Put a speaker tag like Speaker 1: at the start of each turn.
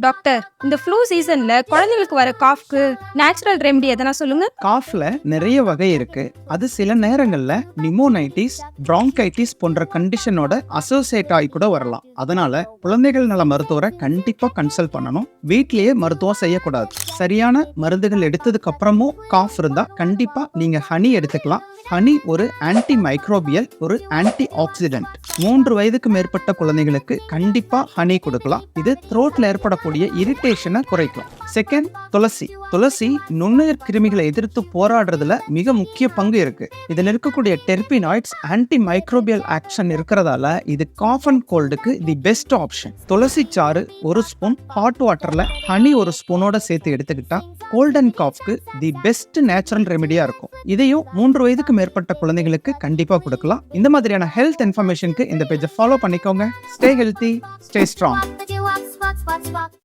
Speaker 1: Doctor, இந்த flu சீசன்ல குழந்தைகளுக்கு வர காஃப்க்கு நேச்சுரல் ரெமெடி எதனா சொல்லுங்க.
Speaker 2: காஃப்ல நிறைய வகை இருக்கு. அது சில நேரங்கள்ல நிமோனைட்டிஸ், பிராங்கைட்டிஸ் போன்ற கண்டிஷனோட அசோசியேட் ஆகி கூட வரலாம். அதனால குழந்தைகள் நல மருத்துவரை கண்டிப்பா கன்சல்ட் பண்ணணும். வீட்லயே மருத்துவம் செய்யக்கூடாது. சரியான மருந்துகள் எடுத்ததுக்கு அப்புறமும் காஃப் இருந்தா கண்டிப்பா நீங்க ஹனி எடுத்துக்கலாம். ஹனி ஒரு ஆன்டி மைக்ரோபியல், ஒரு ஆன்டி ஆக்சிடென்ட். 3 வயதுக்கு மேற்பட்ட குழந்தைகளுக்கு கண்டிப்பா ஹனி கொடுக்கலாம். இது த்ரோட்ல ஏற்படக்கூடிய இரிட்டேஷனை குறைக்கும். செகண்ட், துளசி நுண்ணுயிர் கிருமிகளை எதிர்த்து போராடுறதுல மிக முக்கிய பங்கு இருக்கு. இதுல இருக்கக்கூடிய டெர்பினாய்ட்ஸ் ஆன்டி மைக்ரோபியல் ஆக்ஷன் இருக்கிறதால இது காஃப் அண்ட் கோல்டுக்கு தி பெஸ்ட் ஆப்ஷன். துளசி சாறு 1 ஸ்பூன் ஹாட் வாட்டர்ல ஹனி 1 ஸ்பூனோட சேர்த்து எடுத்துக்கிட்டா கோல்ட் அண்ட் காஃப்க்கு தி பெஸ்ட் நேச்சுரல் ரெமெடியா இருக்கும். இதையும் 3 வயதுக்கு மேற்பட்ட குழந்தைகளுக்கு கண்டிப்பா கொடுக்கலாம். இந்த மாதிரியான ஹெல்த் இன்ஃபர்மேஷனுக்கு இந்த பேஜை ஃபாலோ பண்ணிக்கோங்க. Stay healthy, stay strong.